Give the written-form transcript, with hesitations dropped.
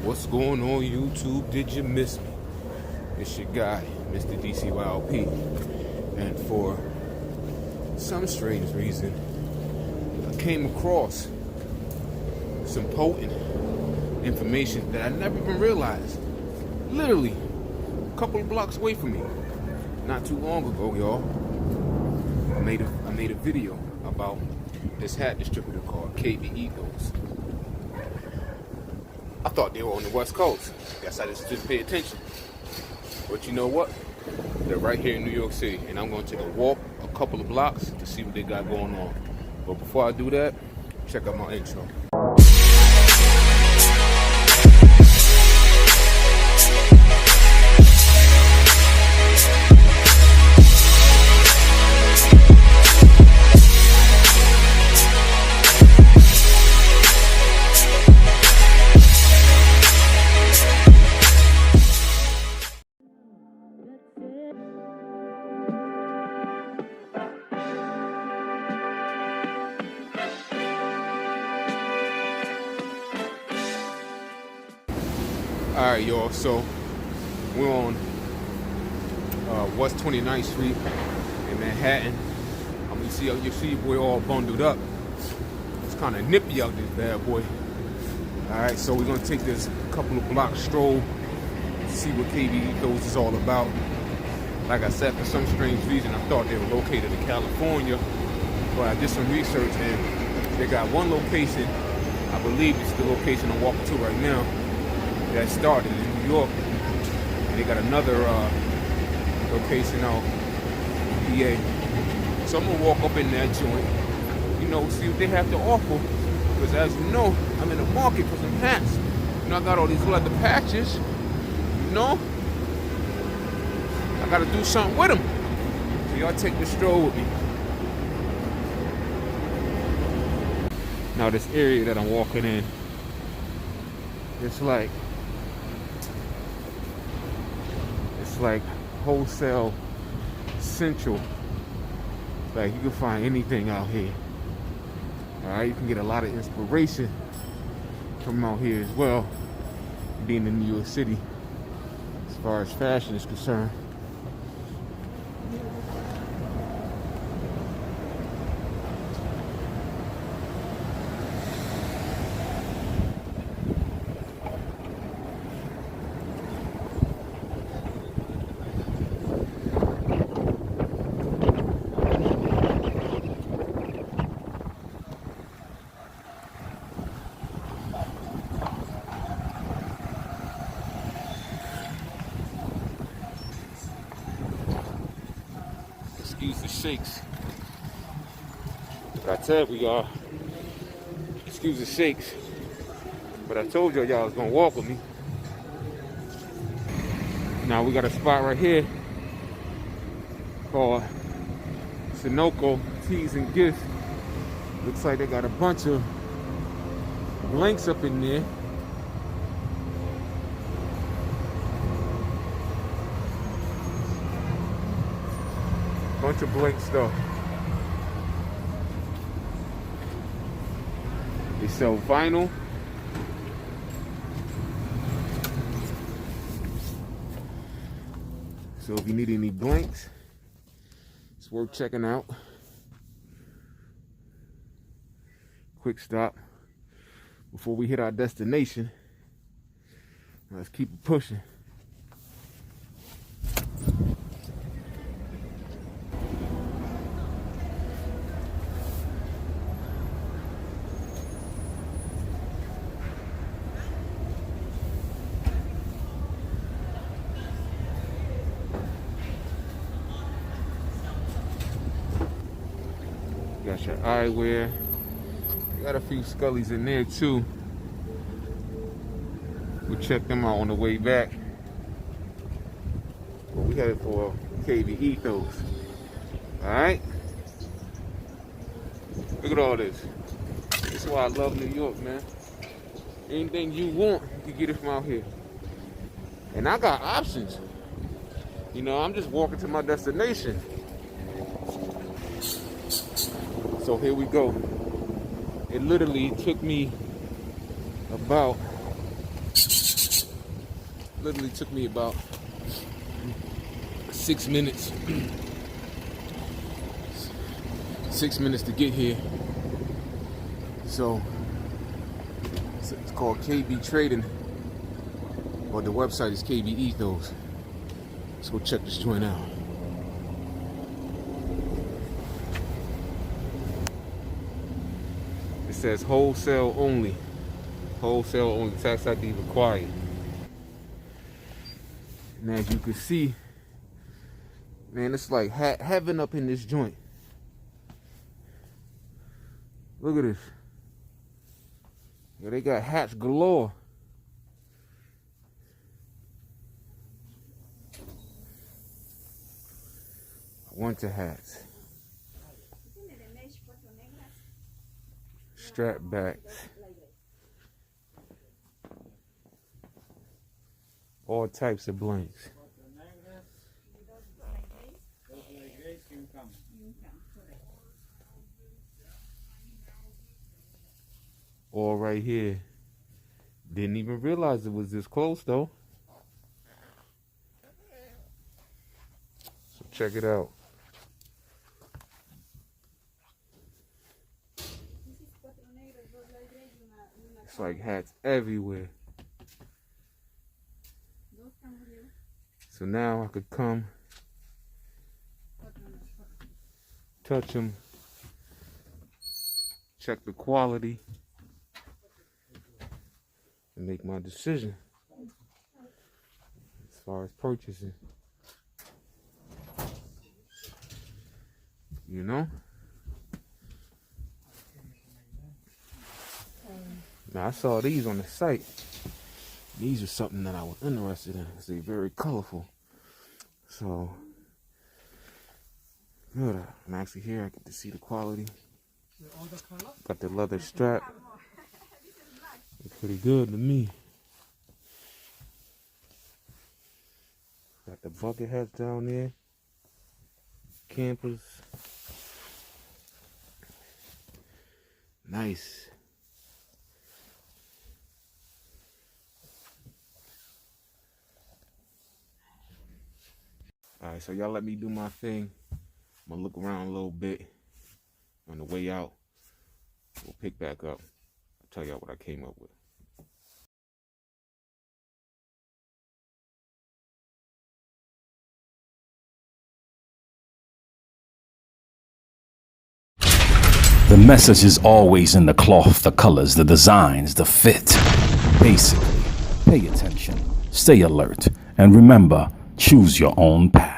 What's going on, YouTube? Did you miss me? It's your guy, Mr. DCYLP. And for some strange reason, I came across some potent information that I never even realized. Literally, a couple of blocks away from me. Not too long ago, y'all, I made a video about this hat distributor called KB Ethos. I thought they were on the West Coast. Guess I just didn't pay attention. But you know what? They're right here in New York City, and I'm going to take a walk a couple of blocks to see what they got going on. But before I do that, check out my intro. Alright, y'all, so we're on West 29th Street in Manhattan. You see we're all bundled up. It's kind of nippy out this bad boy. Alright, so we're going to take this couple of block stroll to see what KB Ethos is all about. Like I said, for some strange reason, I thought they were located in California, but I did some research and they got one location. I believe it's the location I'm walking to right now. That started in New York, and they got another location out in PA. So I'm gonna walk up in that joint, see what they have to offer. Because as you know, I'm in the market for some hats. I got all these leather patches. I gotta do something with them. So y'all take the stroll with me. Now this area that I'm walking in, it's like Wholesale Central. Like, you can find anything out here. Alright, you can get a lot of inspiration from out here as well, being in New York City as far as fashion is concerned. Excuse the shakes. But I said we are. Excuse the shakes. But I told y'all was gonna walk with me. Now we got a spot right here called Sunoco Teas and Gifts. Looks like they got a bunch of blanks up in there. Bunch of blank stuff. They sell vinyl. So if you need any blanks, it's worth checking out. Quick stop before we hit our destination. Let's keep it pushing. Got your eyewear. Got a few Scullies in there too. We'll check them out on the way back. But we headed for KB Ethos. Alright? Look at all this. This is why I love New York, man. Anything you want, you can get it from out here. And I got options. I'm just walking to my destination. So here we go. It literally took me about literally took me about 6 minutes. 6 minutes to get here. So it's called KB Trading, or the website is KB Ethos. Let's go check this joint out. It says wholesale only. Wholesale only, tax ID required. And as you can see, man, it's like heaven up in this joint. Look at this. Yeah, they got hats galore. Winter hats. Strap backs. All types of blanks. All right here. Didn't even realize it was this close though. So check it out. It's like hats everywhere. So now I could come, touch them, check the quality, and make my decision as far as purchasing. You know? Now I saw these on the site. These are something that I was interested in because they're very colorful. So, good. I'm actually here. I get to see the quality. Got the leather strap. It's pretty good to me. Got the bucket hats down there. Campers. Nice. Alright, so y'all let me do my thing. I'm gonna look around a little bit. On the way out, we'll pick back up. I'll tell y'all what I came up with. The message is always in the cloth, the colors, the designs, the fit. Basically, pay attention, stay alert, and remember, choose your own path.